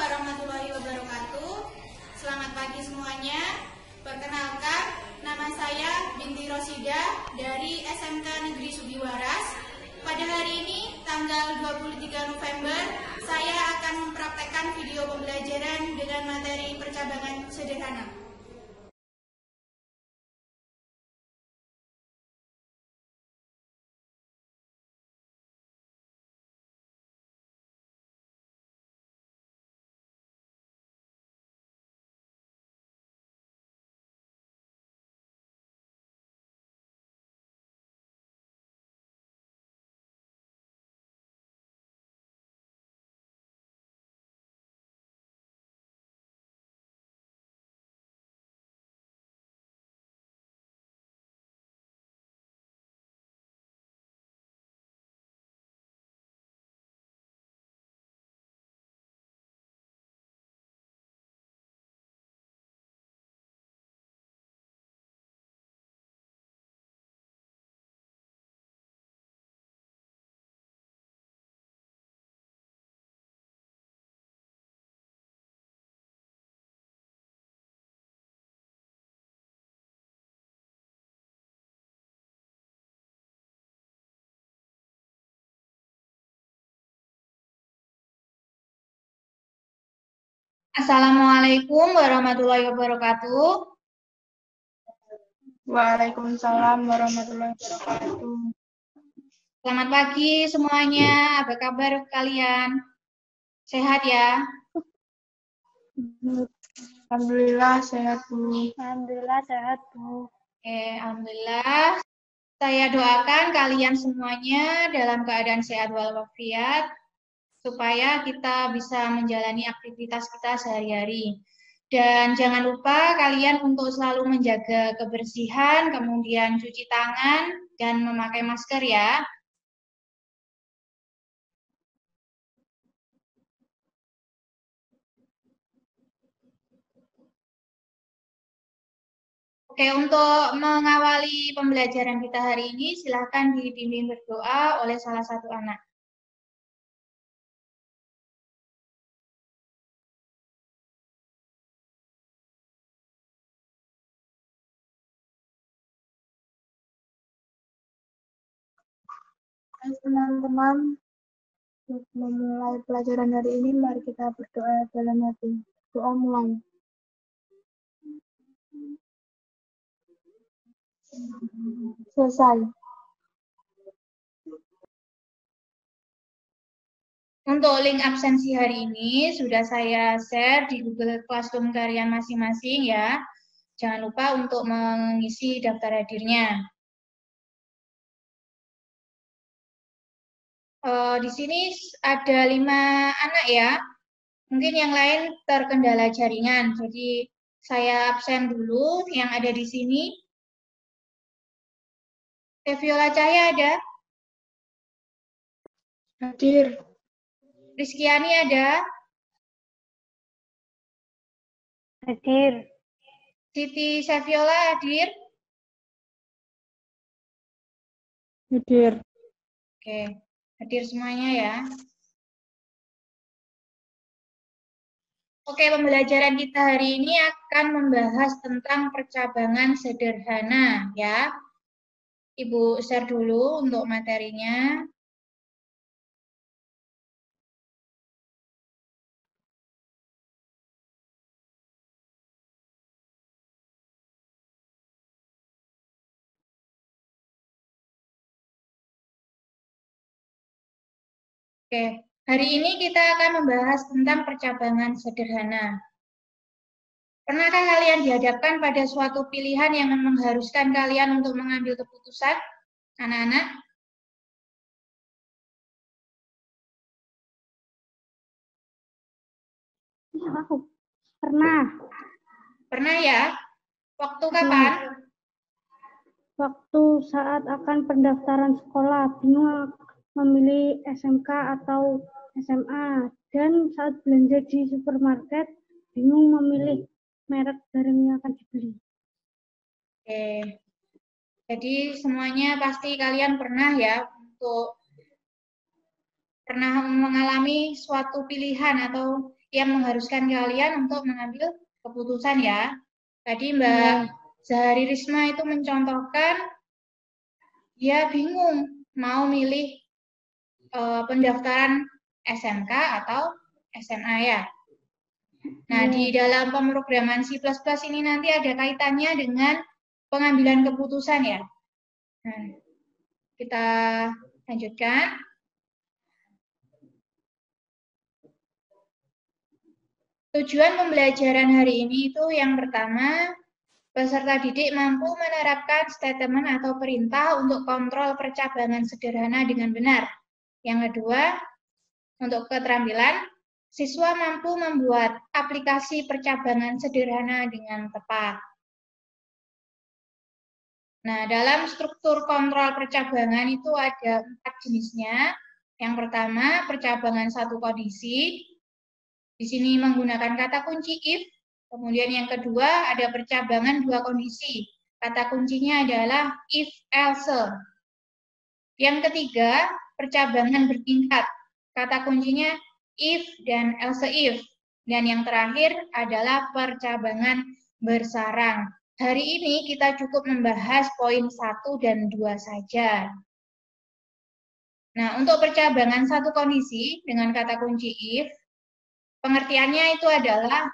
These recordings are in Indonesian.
warahmatullahi wabarakatuh. Selamat pagi semuanya. Perkenalkan, nama saya Binti Rosida dari SMK Negeri Sugiwaras. Pada hari ini, tanggal 23 November, saya akan mempraktekkan video pembelajaran dengan materi percabangan sederhana. Assalamualaikum warahmatullahi wabarakatuh. Waalaikumsalam warahmatullahi wabarakatuh. Selamat pagi semuanya. Apa kabar kalian? Sehat ya? Alhamdulillah sehat, Bu. Alhamdulillah sehat, Bu. Oke, alhamdulillah. Saya doakan kalian semuanya dalam keadaan sehat walafiat supaya kita bisa menjalani aktivitas kita sehari-hari. Dan jangan lupa kalian untuk selalu menjaga kebersihan, kemudian cuci tangan dan memakai masker ya. Oke, untuk mengawali pembelajaran kita hari ini, silahkan dibimbing berdoa oleh salah satu anak. Teman-teman, untuk memulai pelajaran hari ini, mari kita berdoa dalam hati. Doa mulai. Selesai. Untuk link absensi hari ini sudah saya share di Google Classroom kalian masing-masing ya. Jangan lupa untuk mengisi daftar hadirnya. Di sini ada 5 anak ya. Mungkin yang lain terkendala jaringan. Jadi saya absen dulu yang ada di sini. Viola Cahya ada? Hadir. Rizkyani ada? Hadir. Siti Saviola hadir? Hadir. Oke, hadir semuanya ya. Oke, pembelajaran kita hari ini akan membahas tentang percabangan sederhana ya. Ibu share dulu untuk materinya. Oke, hari ini kita akan membahas tentang percabangan sederhana. Pernahkah kalian dihadapkan pada suatu pilihan yang mengharuskan kalian untuk mengambil keputusan, anak-anak? Aku pernah. Pernah ya? Waktu kapan? Waktu saat akan pendaftaran sekolah, bingung memilih SMK atau SMA. Dan saat belanja di supermarket, bingung memilih merek barang yang akan dibeli. Oke. Jadi semuanya pasti kalian pernah ya pernah mengalami suatu pilihan atau yang mengharuskan kalian untuk mengambil keputusan ya. Tadi Mbak Zahari Risma itu mencontohkan dia bingung mau milih pendaftaran SMK atau SMA ya. Nah, di dalam pemrograman C++ ini nanti ada kaitannya dengan pengambilan keputusan ya. Nah, kita lanjutkan. Tujuan pembelajaran hari ini itu yang pertama, peserta didik mampu menerapkan statement atau perintah untuk kontrol percabangan sederhana dengan benar. Yang kedua, untuk keterampilan, siswa mampu membuat aplikasi percabangan sederhana dengan tepat. Nah, dalam struktur kontrol percabangan itu ada 4 jenisnya. Yang pertama, percabangan satu kondisi. Di sini menggunakan kata kunci if. Kemudian yang kedua, ada percabangan dua kondisi. Kata kuncinya adalah if else. Yang ketiga, percabangan bertingkat. Kata kuncinya if dan else if. Dan yang terakhir adalah percabangan bersarang. Hari ini kita cukup membahas poin 1 dan 2 saja. Nah, untuk percabangan satu kondisi dengan kata kunci if, pengertiannya itu adalah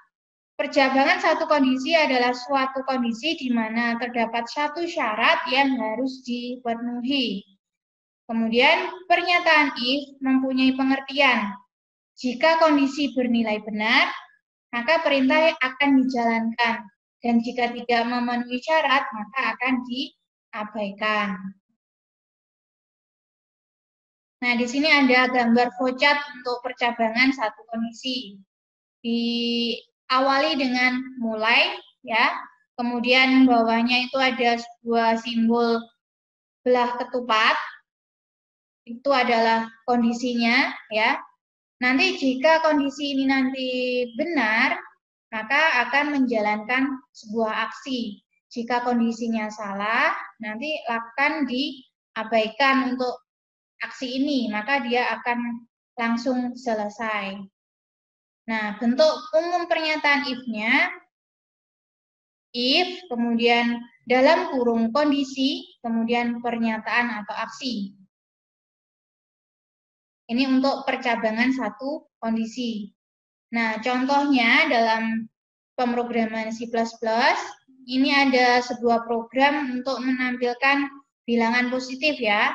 percabangan satu kondisi adalah suatu kondisi di mana terdapat satu syarat yang harus dipenuhi. Kemudian, pernyataan if mempunyai pengertian. Jika kondisi bernilai benar, maka perintah akan dijalankan. Dan jika tidak memenuhi syarat, maka akan diabaikan. Nah, di sini ada gambar flowchart untuk percabangan satu kondisi. Diawali dengan mulai, ya. Kemudian bawahnya itu ada sebuah simbol belah ketupat. Itu adalah kondisinya, ya. Nanti jika kondisi ini nanti benar, maka akan menjalankan sebuah aksi. Jika kondisinya salah, nanti akan diabaikan untuk aksi ini, maka dia akan langsung selesai. Nah, bentuk umum pernyataan if-nya, if, kemudian dalam kurung kondisi, kemudian pernyataan atau aksi. Ini untuk percabangan satu kondisi. Nah, contohnya dalam pemrograman C++, ini ada sebuah program untuk menampilkan bilangan positif ya.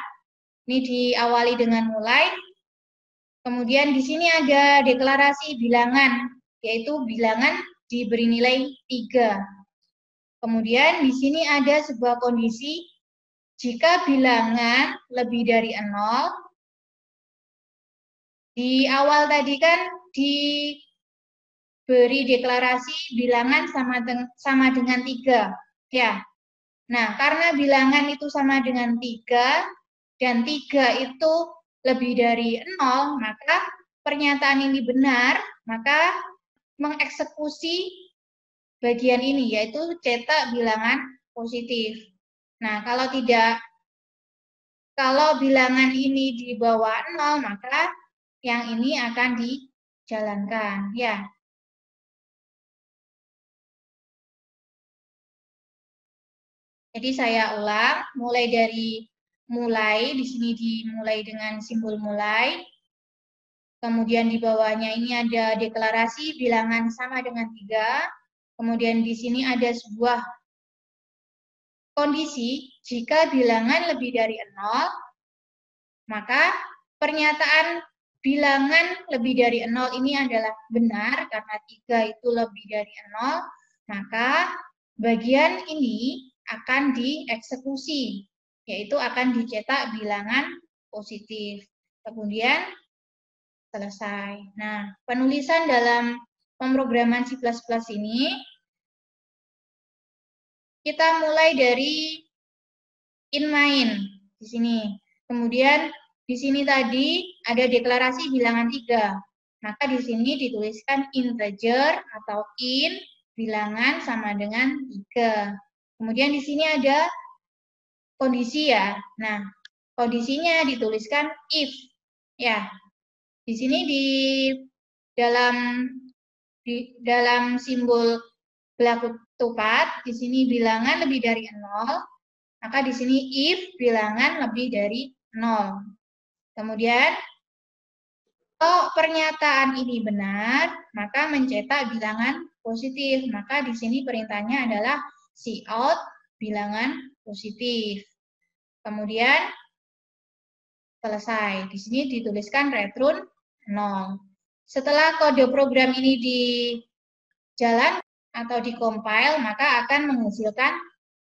Ini diawali dengan mulai. Kemudian di sini ada deklarasi bilangan, yaitu bilangan diberi nilai 3. Kemudian di sini ada sebuah kondisi, jika bilangan lebih dari 0, di awal tadi kan diberi deklarasi bilangan sama dengan 3. Ya. Nah, karena bilangan itu sama dengan 3, dan 3 itu lebih dari 0, maka pernyataan ini benar, maka mengeksekusi bagian ini, yaitu cetak bilangan positif. Nah, kalau bilangan ini di bawah 0, maka yang ini akan dijalankan, ya. Jadi saya ulang, mulai dari mulai, di sini dimulai dengan simbol mulai. Kemudian di bawahnya ini ada deklarasi bilangan sama dengan 3. Kemudian di sini ada sebuah kondisi, jika bilangan lebih dari 0, maka pernyataan bilangan lebih dari 0 ini adalah benar, karena 3 itu lebih dari 0, maka bagian ini akan dieksekusi, yaitu akan dicetak bilangan positif. Kemudian selesai. Nah, penulisan dalam pemrograman C++ ini, kita mulai dari in main di sini. Kemudian di sini tadi ada deklarasi bilangan 3. Maka di sini dituliskan integer atau in bilangan sama dengan 3. Kemudian di sini ada kondisi ya. Nah, kondisinya dituliskan if. Ya. Di sini dalam simbol berlaku tepat, di sini bilangan lebih dari 0, maka di sini if bilangan lebih dari 0. Kemudian, kalau pernyataan ini benar, maka mencetak bilangan positif. Maka di sini perintahnya adalah cout bilangan positif. Kemudian, selesai. Di sini dituliskan return 0. Setelah kode program ini dijalankan atau dikompil, maka akan menghasilkan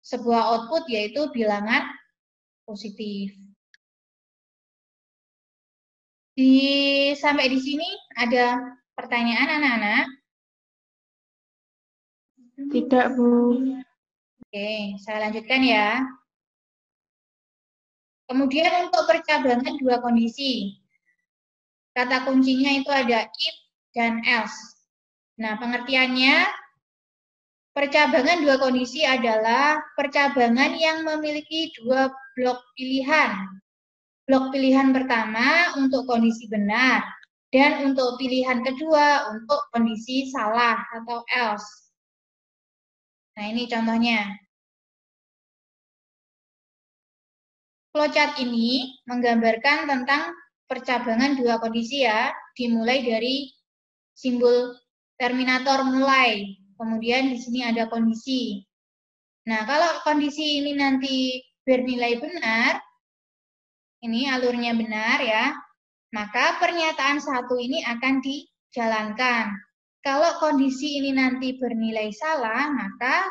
sebuah output yaitu bilangan positif. Sampai di sini ada pertanyaan anak-anak? Tidak, Bu. Oke, saya lanjutkan ya. Kemudian untuk percabangan dua kondisi. Kata kuncinya itu ada if dan else. Nah, pengertiannya, percabangan dua kondisi adalah percabangan yang memiliki dua blok pilihan. Blok pilihan pertama untuk kondisi benar, dan untuk pilihan kedua untuk kondisi salah atau else. Nah, ini contohnya. Flowchart ini menggambarkan tentang percabangan dua kondisi ya, dimulai dari simbol terminator mulai. Kemudian di sini ada kondisi. Nah, kalau kondisi ini nanti bernilai benar, ini alurnya benar ya, maka pernyataan satu ini akan dijalankan. Kalau kondisi ini nanti bernilai salah, maka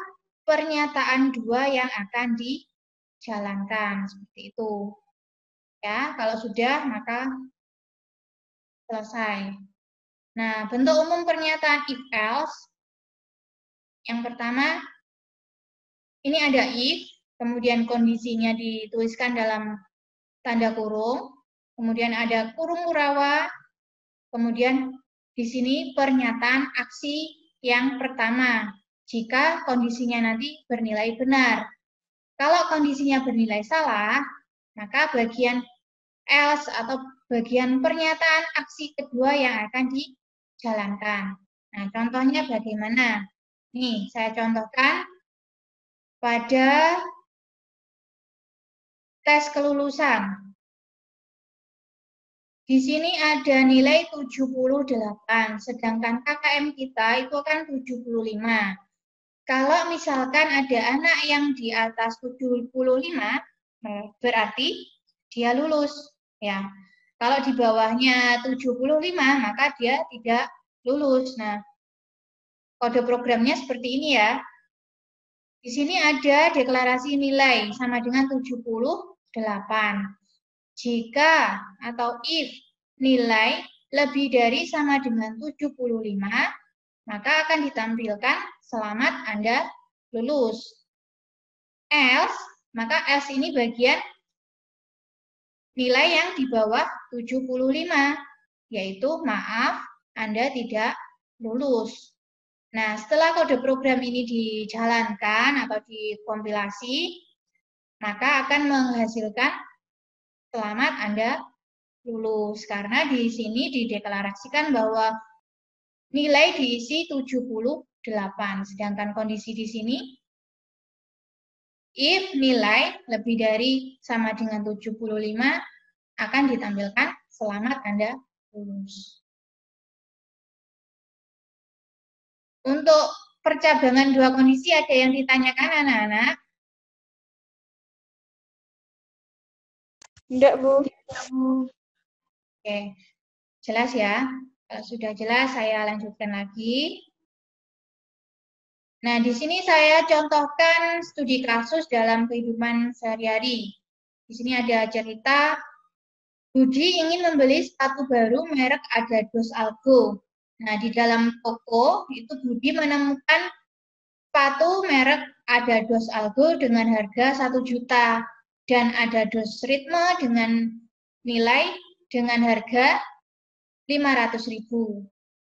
pernyataan dua yang akan dijalankan. Seperti itu. Ya, kalau sudah, maka selesai. Nah, bentuk umum pernyataan if-else. Yang pertama, ini ada if, kemudian kondisinya dituliskan dalam tanda kurung, kemudian ada kurung urawa, kemudian di sini pernyataan aksi yang pertama, jika kondisinya nanti bernilai benar. Kalau kondisinya bernilai salah, maka bagian else atau bagian pernyataan aksi kedua yang akan dijalankan. Nah, contohnya bagaimana? Nih, saya contohkan pada tes kelulusan. Di sini ada nilai 78, sedangkan KKM kita itu kan 75. Kalau misalkan ada anak yang di atas 75, berarti dia lulus. Ya. Kalau di bawahnya 75, maka dia tidak lulus. Nah, kode programnya seperti ini ya. Di sini ada deklarasi nilai sama dengan 78. Jika atau if nilai lebih dari sama dengan 75, maka akan ditampilkan selamat Anda lulus. Else, maka else ini bagian nilai yang di bawah 75, yaitu maaf Anda tidak lulus. Nah, setelah kode program ini dijalankan atau dikompilasi, maka akan menghasilkan selamat Anda lulus. Karena di sini dideklarasikan bahwa nilai diisi 78. Sedangkan kondisi di sini, if nilai lebih dari sama dengan 75, akan ditampilkan selamat Anda lulus. Untuk percabangan dua kondisi ada yang ditanyakan anak-anak? Tidak, Bu. Oke, jelas ya. Kalau sudah jelas, saya lanjutkan lagi. Nah, di sini saya contohkan studi kasus dalam kehidupan sehari-hari. Di sini ada cerita, Budi ingin membeli sepatu baru merek Adidas Algo. Nah, di dalam toko itu Budi menemukan sepatu merek Adidas Algo dengan harga 1 juta. Dan Adidas Ritme dengan nilai dengan harga 500.000.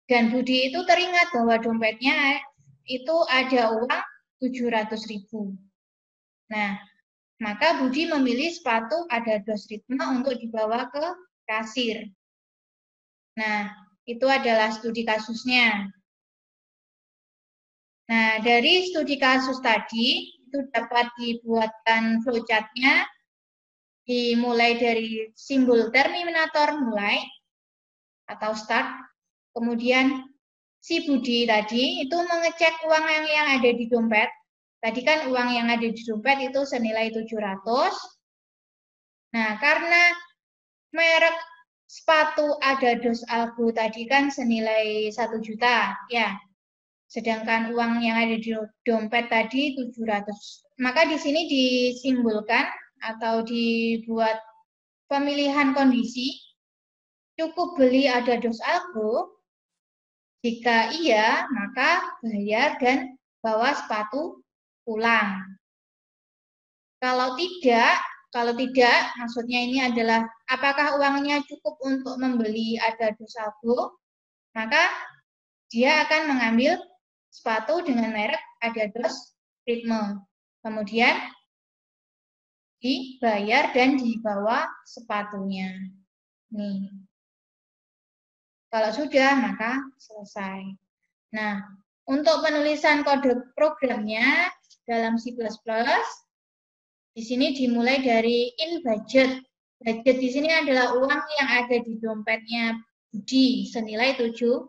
Dan Budi itu teringat bahwa dompetnya itu ada uang 700.000. Nah, maka Budi memilih sepatu Adidas Ritme untuk dibawa ke kasir. Nah, Itu adalah studi kasusnya. Nah, dari studi kasus tadi, itu dapat dibuatkan flowchart-nya, dimulai dari simbol terminator mulai, atau start. Kemudian si Budi tadi itu mengecek uang yang ada di dompet. Tadi kan uang yang ada di dompet itu senilai 700. Nah, karena merek sepatu Adidas Algo tadi kan senilai 1 juta, ya. Sedangkan uang yang ada di dompet tadi 700. Maka di sini disimbolkan atau dibuat pemilihan kondisi, cukup beli Adidas Algo. Jika iya, maka bayar dan bawa sepatu pulang. Kalau tidak, maksudnya ini adalah apakah uangnya cukup untuk membeli Adidas Algo, maka dia akan mengambil sepatu dengan merek Adidas Ritme. Kemudian dibayar dan dibawa sepatunya. Nih. Kalau sudah, maka selesai. Nah, untuk penulisan kode programnya dalam C++, di sini dimulai dari in budget. Budget di sini adalah uang yang ada di dompetnya Budi senilai 700.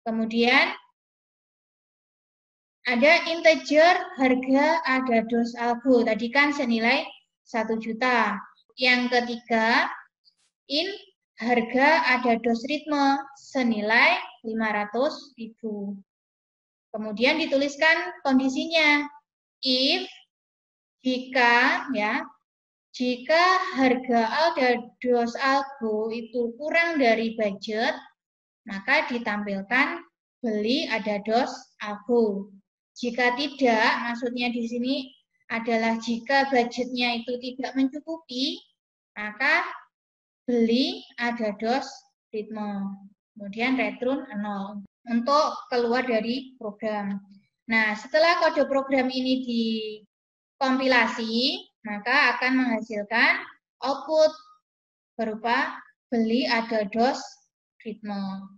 Kemudian ada integer harga Adidas Algo. Tadi kan senilai 1 juta. Yang ketiga, in harga Adidas Ritme senilai 500.000. Kemudian dituliskan kondisinya. If, jika harga Adidas Algo itu kurang dari budget, maka ditampilkan beli Adidas Algo. Jika tidak, maksudnya di sini adalah jika budgetnya itu tidak mencukupi, maka beli Adidas Ritme. Kemudian return 0 untuk keluar dari program. Nah, setelah kode program ini dikompilasi, maka akan menghasilkan output berupa beli Adidas Ritme.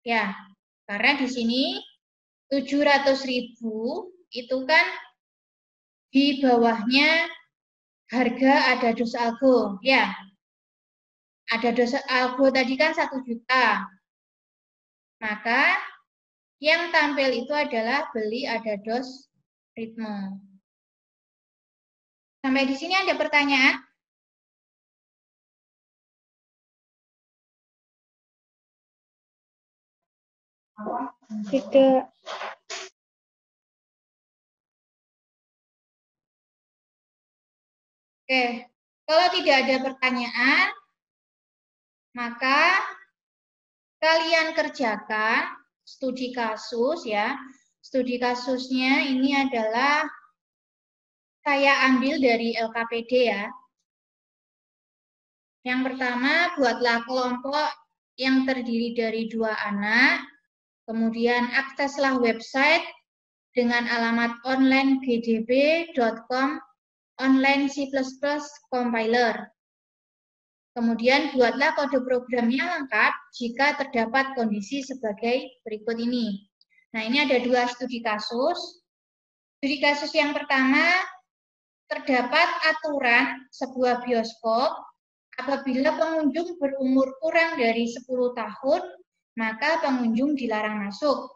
Ya, karena di sini 700.000 itu kan di bawahnya harga Adidas Algo. Ya, Adidas Algo tadi kan 1 juta. Maka yang tampil itu adalah beli Adidas Ritme. Sampai di sini ada pertanyaan? Tidak. Oke, kalau tidak ada pertanyaan, maka kalian kerjakan studi kasus ya. Studi kasusnya ini adalah saya ambil dari LKPD ya. Yang pertama, buatlah kelompok yang terdiri dari 2 anak, kemudian akseslah website dengan alamat onlinegdb.com online C++ compiler. Kemudian buatlah kode programnya lengkap jika terdapat kondisi sebagai berikut ini. Nah, ini ada 2 studi kasus. Studi kasus yang pertama, terdapat aturan sebuah bioskop apabila pengunjung berumur kurang dari 10 tahun, maka pengunjung dilarang masuk.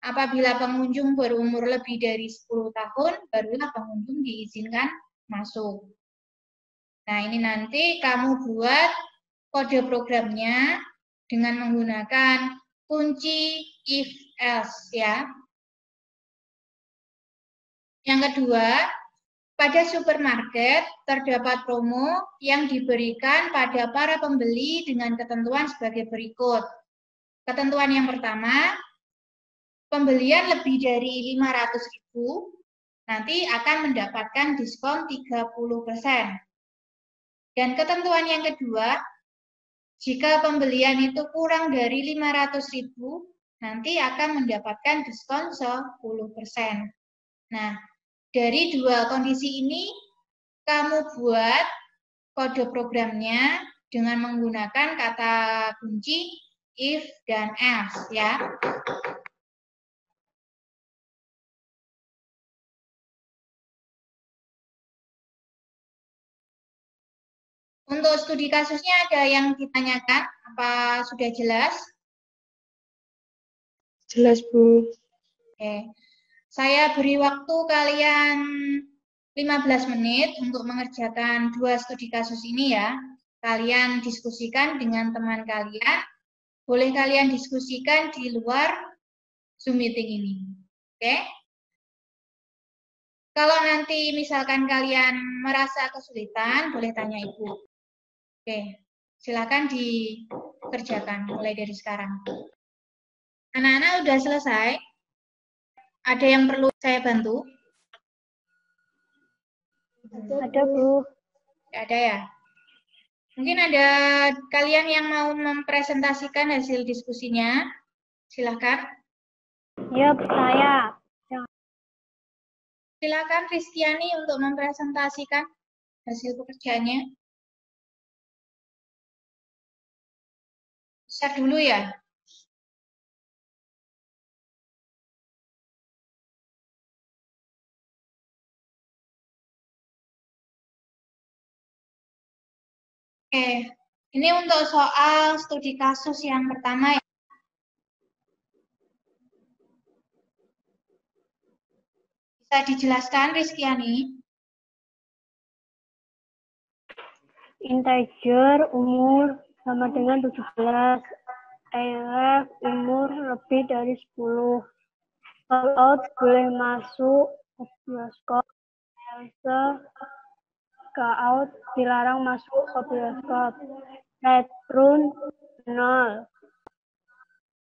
Apabila pengunjung berumur lebih dari 10 tahun, barulah pengunjung diizinkan masuk. Nah, ini nanti kamu buat kode programnya dengan menggunakan kunci if else ya. Yang kedua, pada supermarket terdapat promo yang diberikan pada para pembeli dengan ketentuan sebagai berikut. Ketentuan yang pertama, pembelian lebih dari 500.000 nanti akan mendapatkan diskon 30%. Dan ketentuan yang kedua, jika pembelian itu kurang dari 500.000, nanti akan mendapatkan diskon 10%. Nah, dari 2 kondisi ini, kamu buat kode programnya dengan menggunakan kata kunci if, dan else ya. Untuk studi kasusnya ada yang ditanyakan? Apa sudah jelas? Jelas, Bu. Oke. Saya beri waktu kalian 15 menit untuk mengerjakan 2 studi kasus ini ya. Kalian diskusikan dengan teman kalian. Boleh kalian diskusikan di luar Zoom meeting ini. Oke? Kalau nanti misalkan kalian merasa kesulitan, boleh tanya Ibu. Oke, silakan dikerjakan mulai dari sekarang. Anak-anak udah selesai? Ada yang perlu saya bantu? Ada, Bu. Ada ya? Mungkin ada kalian yang mau mempresentasikan hasil diskusinya? Silakan. Ya, saya. Silakan Kristiani untuk mempresentasikan hasil pekerjaannya. Share dulu ya. Oke, ini untuk soal studi kasus yang pertama ya. Bisa dijelaskan Rizkyani? Integer umur sama dengan 17. ELF umur lebih dari 10. All out boleh masuk ke bioskop. Else out dilarang masuk ke bioskop. Return 0.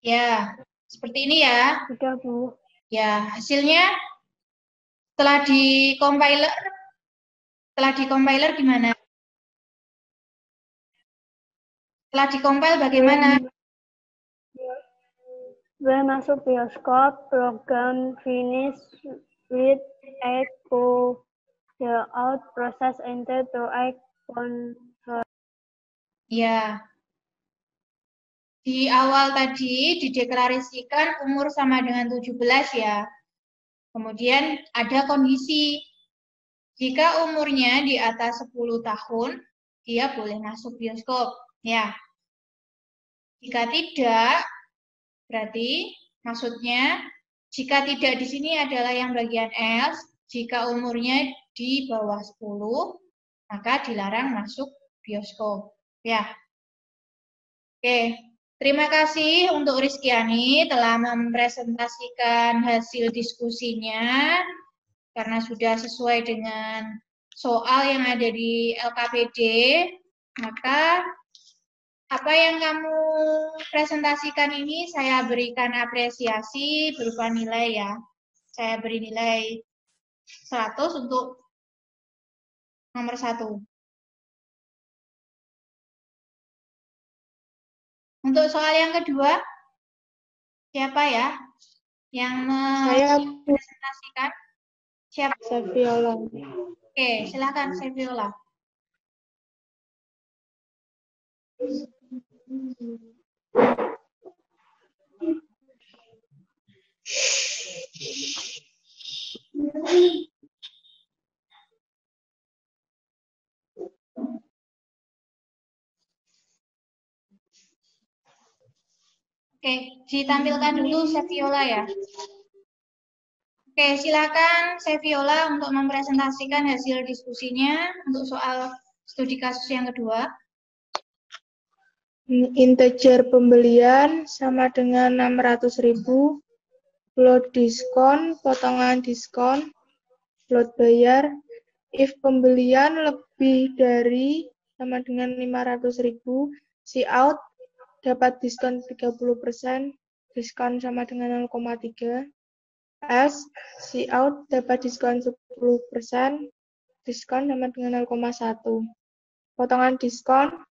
Ya, seperti ini ya. Sudah, Bu. Ya, hasilnya setelah di-compiler gimana? Setelah di-compile bagaimana? Boleh masuk bioskop, program finish with echo the out process enter to egg convert. Ya. Di awal tadi dideklarasikan umur sama dengan 17 ya. Kemudian ada kondisi jika umurnya di atas 10 tahun, dia boleh masuk bioskop. Ya. Jika tidak, berarti maksudnya jika tidak di sini adalah yang bagian else, jika umurnya di bawah 10, maka dilarang masuk bioskop. Ya. Oke, terima kasih untuk Rizkyani telah mempresentasikan hasil diskusinya karena sudah sesuai dengan soal yang ada di LKPD, maka apa yang kamu presentasikan ini saya berikan apresiasi berupa nilai ya. Saya beri nilai 100 untuk nomor 1. Untuk soal yang kedua, siapa ya yang Saya, Bu. mempresentasikan? Siapa? Saviola. Oke, silakan Saviola. Oke, ditampilkan dulu Saviola ya. Oke, silakan Saviola untuk mempresentasikan hasil diskusinya untuk soal studi kasus yang kedua. Integer pembelian sama dengan 600.000, load diskon, potongan diskon, load bayar. If pembelian lebih dari sama dengan 500.000, si out dapat diskon 30%, diskon sama dengan 0,3. As si out dapat diskon 10%, diskon sama dengan 0,1. Potongan diskon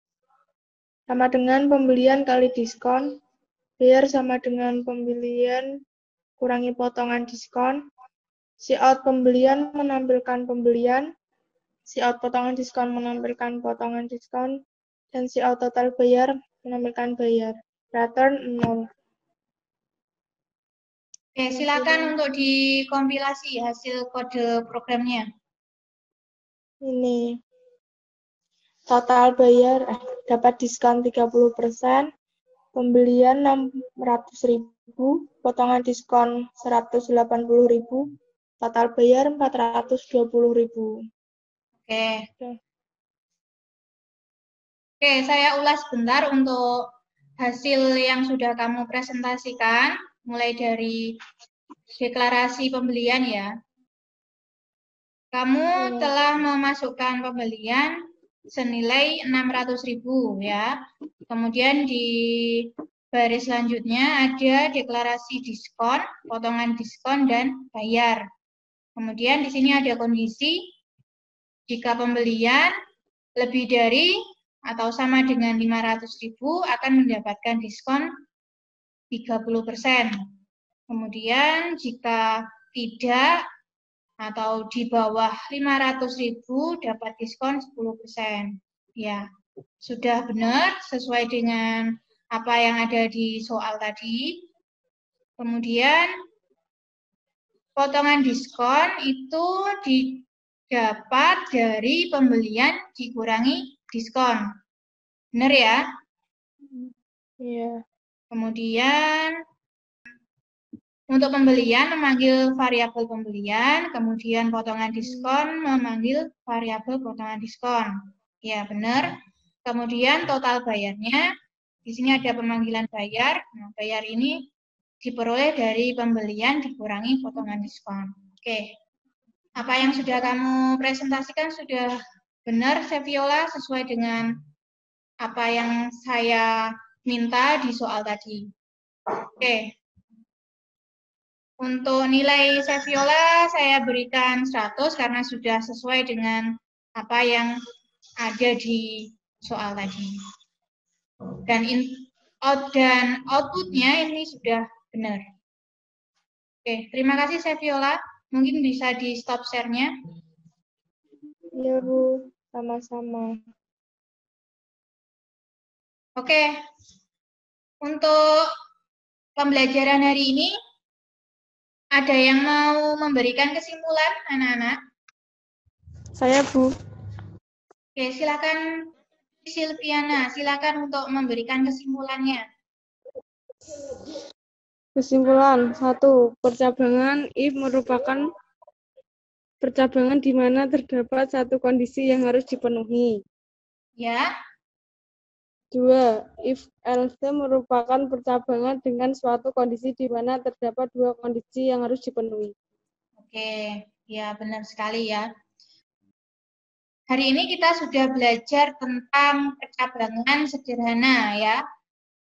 sama dengan pembelian kali diskon, bayar sama dengan pembelian kurangi potongan diskon, si out pembelian menampilkan pembelian, si out potongan diskon menampilkan potongan diskon, dan si out total bayar menampilkan bayar. return 0. Oke, silakan untuk dikompilasi hasil kode programnya. Ini total bayar dapat diskon 30%, pembelian 600.000, potongan diskon 180.000, total bayar 420.000. Oke. Oke, saya ulas sebentar untuk hasil yang sudah kamu presentasikan, mulai dari deklarasi pembelian ya. Kamu telah memasukkan pembelian senilai 600.000 ya. Kemudian di baris selanjutnya ada deklarasi diskon, potongan diskon, dan bayar. Kemudian di sini ada kondisi jika pembelian lebih dari atau sama dengan 500.000 akan mendapatkan diskon 30%. Kemudian jika tidak atau di bawah 500.000 dapat diskon 10%. Ya, sudah benar sesuai dengan apa yang ada di soal tadi. Kemudian potongan diskon itu didapat dari pembelian dikurangi diskon. Benar ya? Iya. Kemudian untuk pembelian memanggil variabel pembelian, kemudian potongan diskon memanggil variabel potongan diskon. Ya, benar. Kemudian total bayarnya, di sini ada pemanggilan bayar. Nah, bayar ini diperoleh dari pembelian dikurangi potongan diskon. Oke. Apa yang sudah kamu presentasikan sudah benar, Seviola, sesuai dengan apa yang saya minta di soal tadi. Oke. Untuk nilai Seviola saya berikan 100 karena sudah sesuai dengan apa yang ada di soal tadi. Dan outputnya ini sudah benar. Oke, terima kasih Seviola. Mungkin bisa di stop share-nya. Iya, Bu. Sama-sama. Oke. Untuk pembelajaran hari ini, ada yang mau memberikan kesimpulan, anak-anak? Saya, Bu. Oke, silakan Silviana, silakan untuk memberikan kesimpulannya. Kesimpulan 1. Percabangan if merupakan percabangan di mana terdapat satu kondisi yang harus dipenuhi. Ya. 2. If else merupakan percabangan dengan suatu kondisi di mana terdapat dua kondisi yang harus dipenuhi. Oke, ya benar sekali ya. Hari ini kita sudah belajar tentang percabangan sederhana ya.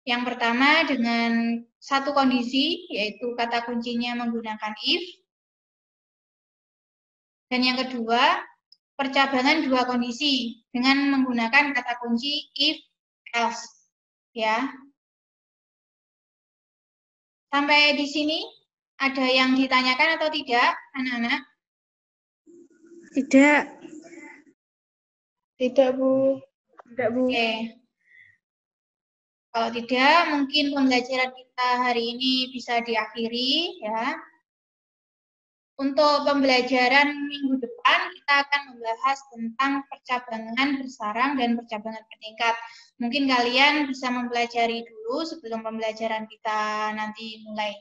Yang pertama dengan satu kondisi, yaitu kata kuncinya menggunakan if. Dan yang kedua, percabangan dua kondisi dengan menggunakan kata kunci if, else. Ya. Sampai di sini, ada yang ditanyakan atau tidak, anak-anak? Tidak. Tidak, Bu. Tidak, Bu. Oke. Kalau tidak, mungkin pembelajaran kita hari ini bisa diakhiri ya. Untuk pembelajaran minggu depan, kita akan membahas tentang percabangan bersarang dan percabangan bertingkat. Mungkin kalian bisa mempelajari dulu sebelum pembelajaran kita nanti mulai.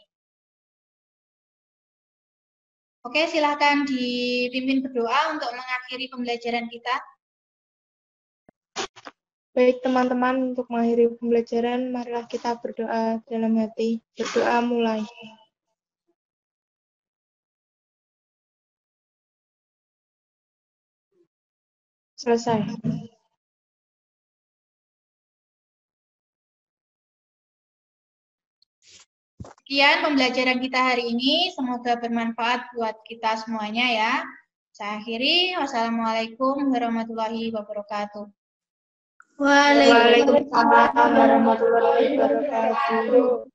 Oke, silahkan dipimpin berdoa untuk mengakhiri pembelajaran kita. Baik, teman-teman, untuk mengakhiri pembelajaran, marilah kita berdoa dalam hati. Berdoa mulai. Selesai. Sekian pembelajaran kita hari ini. Semoga bermanfaat buat kita semuanya ya. Saya akhiri. Wassalamualaikum warahmatullahi wabarakatuh. Waalaikumsalam warahmatullahi wabarakatuh.